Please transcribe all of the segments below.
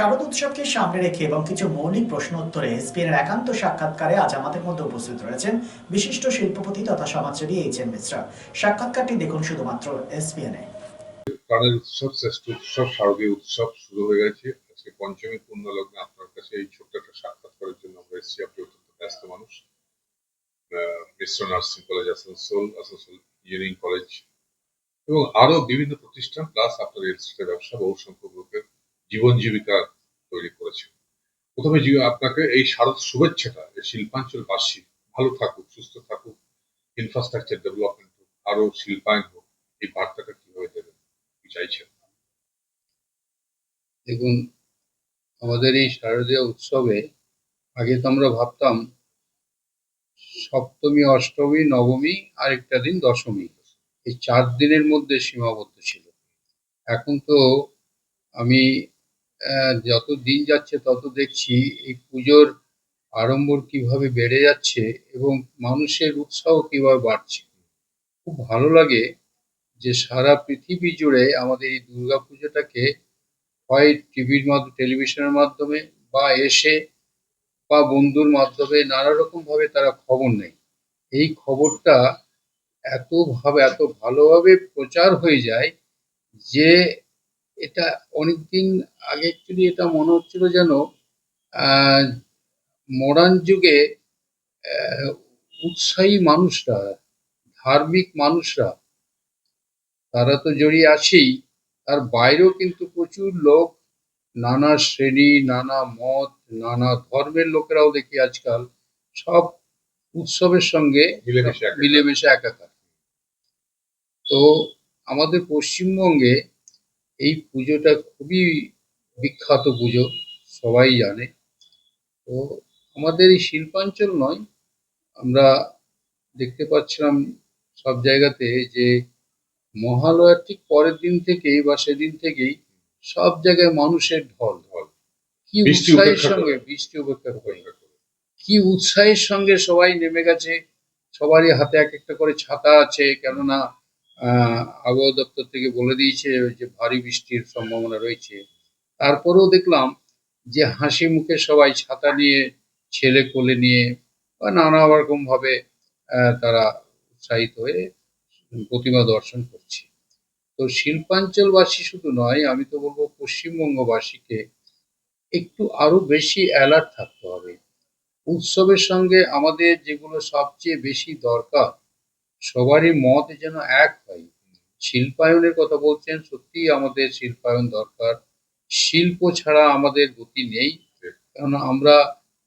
শারদ উৎসবকে সামনে রেখে এবং কিছু মৌলিক প্রশ্ন উত্তরে এসপিএন একান্ত সাক্ষাৎকারে আজ আমাদের মধ্যে উপস্থিত রয়েছেন বিশিষ্ট শিল্পপতি তথা সমাজসেবী এইচ.এন. মিশ্রা। সাক্ষাৎকারটি দেখুন শুধুমাত্র এসপিএন এ। প্রাণের উৎসব, শ্রেষ্ঠ উৎসব, শারদীয় উৎসব শুরু হয়ে গেছে। আজকে পঞ্চমী পূর্ণ লগ্নে আপনার কাছে এই ছোট্ট একটা সাক্ষাৎ করার জন্য আমরা এসেছি। আপনি অত্যন্ত ব্যস্ত মানুষ। Mishra nursing college Asansol, Asansol engineering college এবং আরো বিভিন্ন প্রতিষ্ঠান প্লাস আপনার রিয়েল এস্টেটের ব্যবসা বহু সংখ্যক লোকের জীবন জীবিকা তৈরি করেছে। প্রথমে আপনাকে এই শারদ শুভেচ্ছাটা শিল্পাঞ্চলবাসী ভালো থাকুক, সুস্থ থাকুক, ইনফ্রাস্ট্রাকচার ডেভেলপমেন্ট হোক, আরো শিল্পায়ন হোক, এই বার্তাটা কিভাবে দেবেন কি চাইছেন? দেখুন, আমাদের এই শারদীয় উৎসবে আগে তো আমরা ভাবতাম সপ্তমী, অষ্টমী, নবমী আর একটা দিন দশমী, এই 4 দিনের মধ্যে সীমাবদ্ধ ছিল। এখন তো আমি যত দিন যাচ্ছে তত দেখছি এই পুজোর আড়ম্বর কিভাবে বেড়ে যাচ্ছে এবং মানুষের উৎসাহ কিভাবে বাড়ছে। খুব ভালো লাগে যে সারা পৃথিবী জুড়ে আমাদের এই দুর্গা পুজোটাকে হয় টিভির মাধ্যমে, টেলিভিশনের মাধ্যমে বা এসে বা বন্ধুর মাধ্যমে নানা রকম ভাবে তারা খবর নেয়। এই খবরটা এত ভালোভাবে প্রচার হয়ে যায় যে এটা অনেকদিন আগে অ্যাকচুয়ালি এটা মনে হচ্ছিল যেন মডার্ন যুগে উৎসাহী মানুষরা, ধার্মিক মানুষরা, তারা তো জড়িয়ে আছেই, তার বাইরেও কিন্তু প্রচুর লোক, নানা শ্রেণী, নানা মত, নানা ধর্মের লোকেরাও দেখি আজকাল সব উৎসবের সঙ্গে মিলেমিশে একাকার। তো আমাদের পশ্চিমবঙ্গে এই পুজোটা খুবই বিখ্যাত পুজো, সবাই জানে। তো আমাদের এই শিল্পাঞ্চল নয়, আমরা দেখতে পাচ্ছিলাম সব জায়গাতে যে মহালয়ার ঠিক পরের দিন থেকেই বা সেদিন থেকেই সব জায়গায় মানুষের ঢল ঢল, কি উৎসাহের সঙ্গে, বৃষ্টি উপেক্ষা করে কি উৎসাহের সঙ্গে সবাই নেমে গেছে। সবারই হাতে এক একটা করে ছাতা আছে, কেননা আবহাওয়া দপ্তর থেকে বলে দিয়েছে যে ভারী বৃষ্টির সম্ভাবনা রয়েছে। তারপরেও দেখলাম যে হাসি মুখে সবাই ছাতা নিয়ে, ছেলে কোলে নিয়ে বা নানা রকম ভাবে তারা উৎসাহিত হয়ে প্রতিমা দর্শন করছে। তো শিল্পাঞ্চলবাসী শুধু নয়, আমি তো বলবো পশ্চিমবঙ্গবাসীকে একটু আরো বেশি অ্যালার্ট থাকতে হবে। উৎসবের সঙ্গে আমাদের যেগুলো সবচেয়ে বেশি দরকার, সবারই মত যেন এক হয়। শিল্পায়নের কথা বলছেন, সত্যিই আমাদের শিল্পায়ন দরকার। শিল্প ছাড়া আমাদের গতি নেই, কারণ আমরা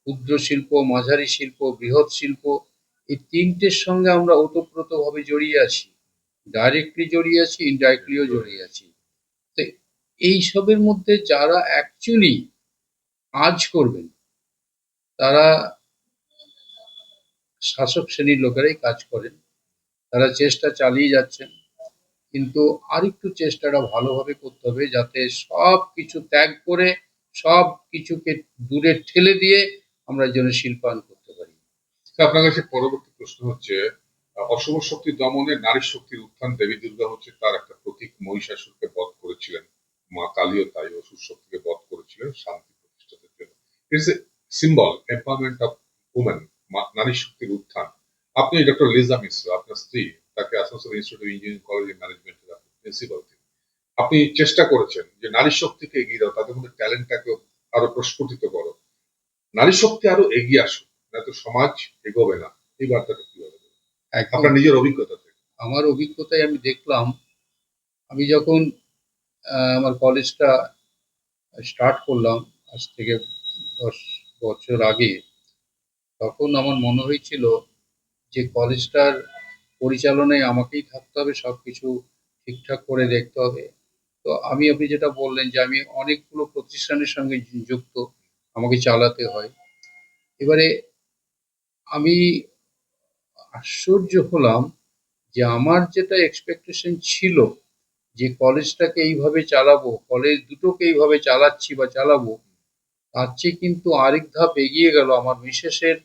ক্ষুদ্র শিল্প, মাঝারি শিল্প, বৃহৎ শিল্প, এই তিনটের সঙ্গে আমরা ওতপ্রোতভাবে জড়িয়ে আছি। ডাইরেক্টলি জড়িয়ে আছি, ইনডাইরেক্টলিও জড়িয়ে আছি। তো এইসবের মধ্যে যারা অ্যাকচুয়ালি কাজ করবেন, তারা শাসক শ্রেণীর লোকেরাই কাজ করেন। তারা চেষ্টা চালিয়ে যাচ্ছেন, কিন্তু আরেকটু চেষ্টাটা ভালোভাবে করতে হবে, যাতে সব কিছু ত্যাগ করে, সব কিছুকে দূরে ঠেলে দিয়ে আমরা যেন শিল্পায়ন করতে পারি। আপনার কাছে পরবর্তী প্রশ্ন হচ্ছে, অশুভ শক্তি দমনে নারী শক্তির উত্থান। দেবী দুর্গা হচ্ছে তার একটা প্রতীক। মহিষাসুরকে বধ করেছিলেন, মা কালীও তাই অসুর শক্তিকে বধ করেছিলেন শান্তি প্রতিষ্ঠার জন্য। It's a symbol empowerment of women, নারী শক্তির উত্থান। আপনি ডক্টর লিজা মিশ্র, আপনার স্ত্রী, তাকে Asansol institute of engineering college ম্যানেজমেন্টের প্রিন্সিপাল, আপনি চেষ্টা করেছেন যে নারী শক্তিকে এগিয়ে দাও, তাদের মধ্যে ট্যালেন্টটাকে আরো প্রস্ফুটিত করো, নারী শক্তি আরো এগিয়ে আসুক, নয়তো সমাজ এগোবে না। এই বার্তাটা কিভাবে দেবেন আপনার নিজের অভিজ্ঞতা থেকে? আমার অভিজ্ঞতায় আমি দেখলাম, আমি যখন আমার কলেজটা স্টার্ট করলাম আজ থেকে 10 বছর আগে, তখন আমার মনে হয়েছিল যে কলেজটার পরিচালনায় আমাকেই থাকতে হবে, সবকিছু ঠিকঠাক করে দেখতে হবে। তো আপনি যেটা বললেন যে আমি অনেকগুলো প্রতিষ্ঠানের সঙ্গে যুক্ত, আমাকে চালাতে হয়। এবারে আমি আশ্চর্য হলাম যে আমার যেটা এক্সপেকটেশন ছিল যে কলেজটাকে এইভাবে চালাবো, কলেজ দুটোকে এইভাবে চালাচ্ছি বা চালাবো, তার চেয়ে কিন্তু আরেক ধাপ এগিয়ে গেল আমার মিসেসের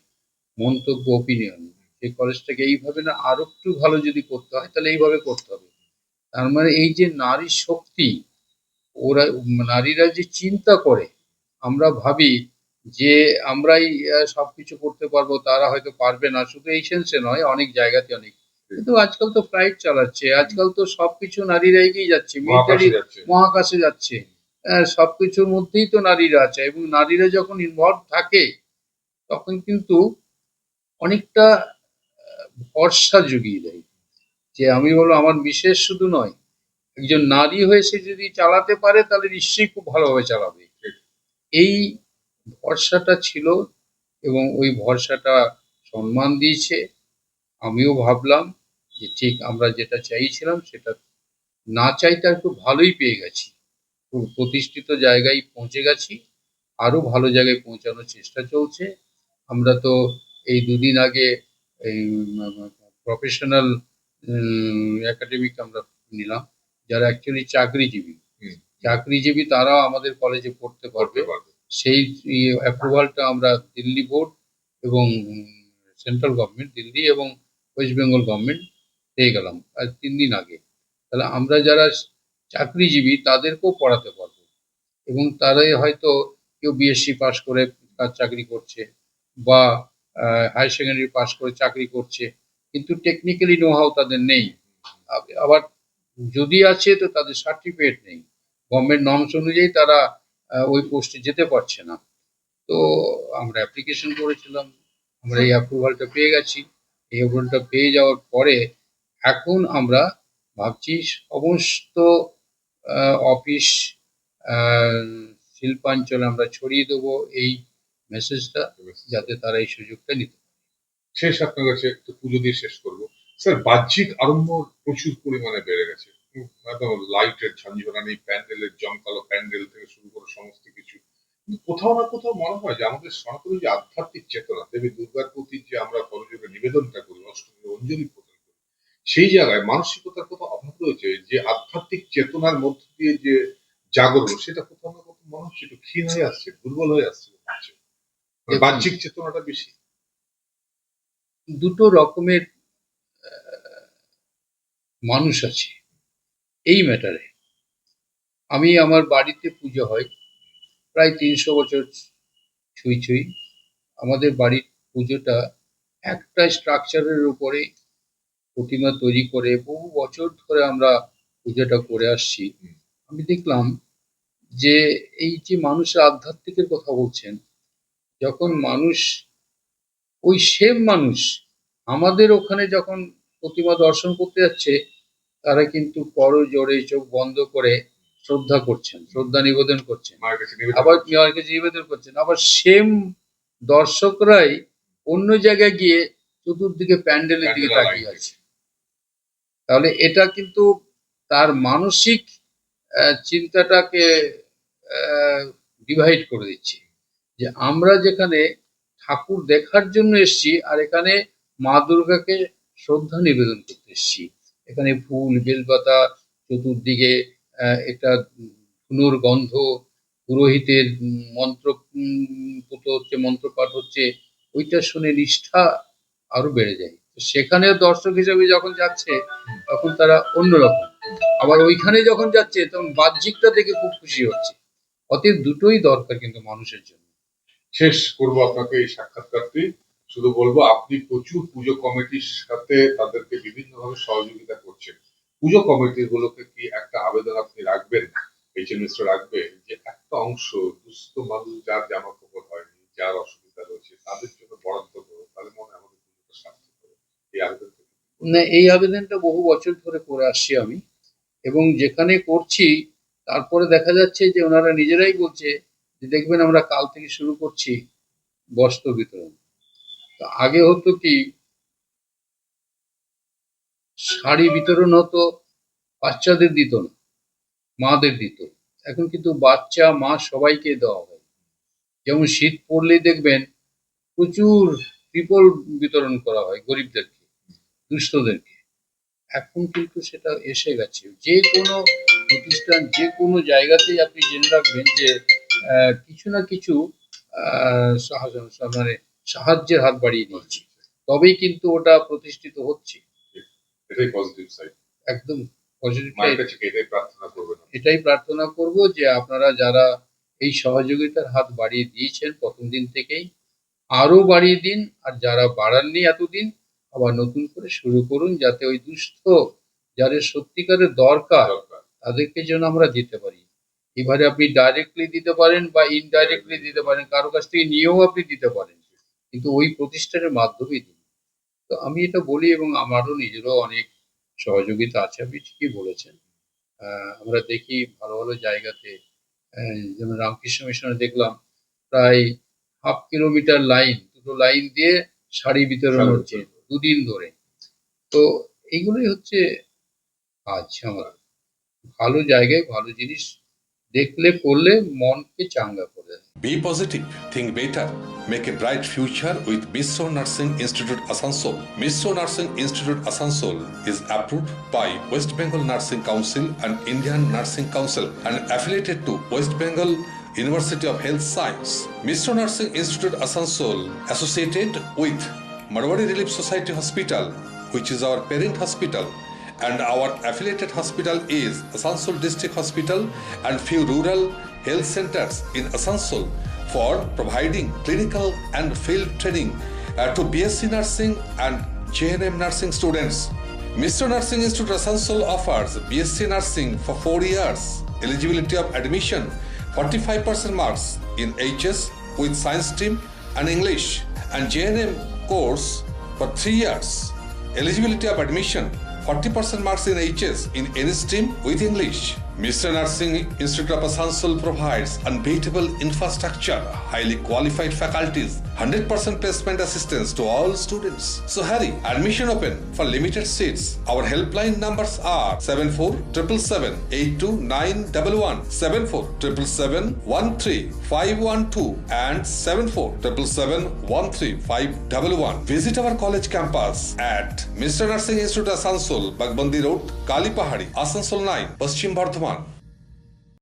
মন্তব্য, ওপিনিয়ন। এই কলেজটাকে এইভাবে না আরো একটু ভালো যদি করতে হয় তাহলে এইভাবে করতে হবে। তার মানে এই যে নারী শক্তি, ওরা নারীরা যে চিন্তা করে, আমরা ভাবি যে আমরাই সবকিছু করতে পারবো, তারা হয়তো পারবে না। শুধু এই সেন্সে নয়, অনেক জায়গাতে অনেক। কিন্তু আজকাল তো ফ্লাইট চালাচ্ছে, আজকাল তো সবকিছু নারীরা এগিয়ে যাচ্ছে, মিলিটারি মহাকাশে যাচ্ছে। মহাকাশে যাচ্ছে। সবকিছুর মধ্যেই তো নারীরা আছে, এবং নারীরা যখন ইনভলভ থাকে তখন কিন্তু অনেকটা ভরসা জুগিয়ে দেয়। যে আমি বলবো আমার বিশেষ শুধু নয়, একজন নারী হয়ে সে যদি চালাতে পারে তাহলে নিশ্চয়ই খুব ভালোভাবে চালাবে। এই ভরসাটা ছিল, এবং ওই ভরসাটা সম্মান দিয়েছে। আমিও ভাবলাম যে ঠিক আমরা যেটা চাইছিলাম সেটা না চাইতে আর খুব ভালোই পেয়ে গেছি, খুব প্রতিষ্ঠিত জায়গায় পৌঁছে গেছি, আরো ভালো জায়গায় পৌঁছানোর চেষ্টা চলছে। আমরা তো এই দুদিন আগে এই প্রফেশনাল একাডেমিক আমরা নিলাম, যারা অ্যাকচুয়ালি চাকরিজীবী। হুম, চাকরিজীবী তারাও আমাদের কলেজে পড়তে পারবে। করতে পারবে। সেই অ্যাপ্রুভালটা আমরা দিল্লি বোর্ড এবং সেন্ট্রাল গভর্নমেন্ট, দিল্লি এবং ওয়েস্ট বেঙ্গল গভর্নমেন্ট পেয়ে গেলাম আর 3 দিন আগে। তাহলে আমরা যারা চাকরিজীবী তাদেরকেও পড়াতে পারবো, এবং তারাই হয়তো কেউ বিএসসি পাস করে তার চাকরি করছে, বা হায়ার সেকেন্ডারি পাস করে চাকরি করছে, কিন্তু টেকনিক্যালি নো হাউ তাদের নেই। আবার যদি আছে তো তাদের সার্টিফিকেট নেই, গভর্নমেন্ট নর্মস অনুযায়ী তারা ওই পোস্টে যেতে পারছে না। তো আমরা অ্যাপ্লিকেশন করেছিলাম, আমরা এই অ্যাপ্রুভালটা পেয়ে গেছি। এই অ্যাপ্রুভালটা পেয়ে যাওয়ার পরে এখন আমরা ভাবছি সমস্ত অফিস শিল্পাঞ্চলে আমরা ছড়িয়ে দেবো এই মেসেজটা, যাতে তারা এই সুযোগটা নিতে পারে। শেষ আপনার কাছে একটু পুজো দিয়ে শেষ করবো। স্যার, বাহ্যিক আড়ম্বর প্রচুর পরিমাণে বেড়ে গেছে। একদম লাইটের ঝনঝনানি, প্যান্ডেলের জমকালো প্যান্ডেল থেকে শুরু করে সমস্ত কিছু। কিন্তু কোথাও না কোথাও মনে হয় যে আমাদের সনাতনী যে আধ্যাত্মিক চেতনা, দেবী দুর্গার প্রতি যে আমরা করজোড়ে নিবেদনটা করি, অষ্টমী অঞ্জলি প্রদান করি, সেই জায়গায় মানসিকতার কোথাও অভাব রয়েছে। যে আধ্যাত্মিক চেতনার মধ্য দিয়ে যে জাগরণ, সেটা কোথাও না কোথাও মনে হচ্ছে একটু ক্ষীণ হয়ে আসছে, দুর্বল হয়ে আসছে মনে হচ্ছে। দেখুন, বাহ্যিক চেতনাটা বেশি। দুটো রকমের মানুষ আছে এই ম্যাটারে। আমি আমার বাড়িতে পুজো হয় প্রায় 300 বছর ছুঁই ছুঁই। আমাদের বাড়ির পুজোটা একটা স্ট্রাকচারের উপরে প্রতিমা তৈরি করে বহু বছর ধরে আমরা পুজোটা করে আসছি। আমি দেখলাম যে এই যে মানুষের আধ্যাত্মিকের কথা বলছেন, যখন মানুষ, ওই সেম মানুষ আমাদের ওখানে যখন প্রতিমা দর্শন করতে যাচ্ছে, তারা কিন্তু করজোড়ে চোখ বন্ধ করে শ্রদ্ধা করছেন, শ্রদ্ধা নিবেদন করছেন, মায়ের কাছে নিবেদন আবার করছে। মায়ের কাছে নিবেদন করছেন। আবার সেম দর্শকরাই অন্য জায়গায় গিয়ে চতুর্দিকে প্যান্ডেলের দিকে প্যান্ডেলের তাকিয়ে লাইন আছে। তাহলে এটা কিন্তু তার মানসিক চিন্তাটাকে ডিভাইড করে দিচ্ছে। যে আমরা যেখানে ঠাকুর দেখার জন্য এসেছি, আর এখানে মা দুর্গাকে শ্রদ্ধা নিবেদন করতে এসেছি। এখানে ফুল বেলপাতা চতুর্দিকে, একটা ধুনোর গন্ধ, পুরোহিতের মন্ত্র পুত হচ্ছে, মন্ত্রপাঠ হচ্ছে, ওইটা শুনে নিষ্ঠা আরো বেড়ে যায়। তো সেখানে দর্শক হিসেবে যখন যাচ্ছে তখন তারা অন্যরকম, আবার ওইখানে যখন যাচ্ছে তখন বাহ্যিকটা দেখে খুব খুশি হচ্ছে। অতএব দুটোই দরকার কিন্তু মানুষের জন্য। শেষ করব আপনাকে এই সাক্ষাৎকারটি, শুধু বলবো আপনি প্রচুর পুজো কমিটির সাথে তাদেরকে বিভিন্ন ভাবে সহযোগিতা করছেন। পুজো কমিটি গুলোকে কি একটা আবেদন আপনি রাখবেন, মিশ্র রাখবে, যে একটা অংশ দুস্থ মানুষ যার জামা কাপড় হয়নি, যার অসুবিধা রয়েছে, তাদের জন্য বরাদ্দ করো, তাহলে মনে হয় আমাদের পুজোটা সার্থক হবে। এই আবেদন না, এই আবেদনটা বহু বছর ধরে করে আসছি আমি, এবং যেখানে করছি তারপরে দেখা যাচ্ছে যে ওনারা নিজেরাই বলছে যে দেখবেন আমরা কাল থেকে শুরু করছি বস্ত্র বিতরণ। তো আগে হতো কি, শাড়ি বিতরণ হতো, বাচ্চাদের দিত না, মাদের দিত। এখন কিন্তু বাচ্চা মা সবাইকে দেওয়া হয়। যেমন শীত পড়লেই দেখবেন প্রচুর ত্রিপল বিতরণ করা হয় গরিবদেরকে, দুস্থদেরকে। এখন কিন্তু সেটা এসে গেছে। যে কোনো প্রতিষ্ঠান, যে কোনো জায়গাতেই আপনি জেনে রাখবেন যে কিছু না কিছু মানে সাহায্যের হাত বাড়িয়ে দিচ্ছে, তবেই কিন্তু ওটা প্রতিষ্ঠিত হচ্ছে। এটাই পজিটিভ সাইড। একদম পজিটিভ। মায়ের কাছে এটাই প্রার্থনা করবেন। এটাই প্রার্থনা করব যে আপনারা যারা এই সহযোগিতার হাত বাড়িয়ে দিয়েছেন প্রথম দিন থেকেই, আরো বাড়িয়ে দিন। আর যারা বাড়াননি এতদিন, আবার নতুন করে শুরু করুন, যাতে ওই দুস্থ যাদের সত্যিকারের দরকার তাদেরকে যেন আমরা দিতে পারি। এবারে আপনি ডাইরেক্টলি দিতে পারেন বা ইনডাইরেক্টলি দিতে পারেন, কারো কাছ থেকে নিয়েও আপনি দিতে পারেন, কিন্তু ওই প্রতিষ্ঠানের মাধ্যমেই দিন। তো আমি এটা বলি, এবং আমারও নিজেরও অনেক সহযোগিতা আছে, আপনি ঠিকই বলেছেন। আমরা দেখি ভালো ভালো জায়গাতে, যেমন রামকৃষ্ণ মিশনে দেখলাম প্রায় 1/2 কিলোমিটার লাইন, দুটো লাইন দিয়ে শাড়ি বিতরণ হচ্ছে দুদিন ধরে। তো এইগুলোই হচ্ছে কাজ আমার। ভালো জায়গায় ভালো জিনিস দেখলে করলে মনকে চাঙ্গা করে দেয়। Be positive, think better, make a bright future with Misro Nursing Institute Asansol. Misro Nursing Institute Asansol is approved by West Bengal Nursing Council and Indian Nursing Council and affiliated to West Bengal University of Health Science. Misro Nursing Institute Asansol associated with Marwari Relief Society Hospital, which is our parent hospital, and our affiliated hospital is Asansol District Hospital and few rural health centers in Asansol for providing clinical and field training to BSc Nursing and JNM Nursing students. Mr. Nursing Institute Asansol offers BSc Nursing for 4 years. Eligibility of admission 45% marks in HS with science stream and English, and JNM course for 3 years. Eligibility of admission 40% marks in HS in any stream with English. Mr. Nursing Institute of Asansol provides unbeatable infrastructure, highly qualified faculties, 100% placement assistance to all students. So hurry, admission open for limited seats. Our helpline numbers are 7477782911, 7477713512 and 7477713511. Visit our college campus at Mr. Nursing Institute Asansol, Bagbandi Road, Kali Pahari, Asansol 9, Paschim Bardhaman.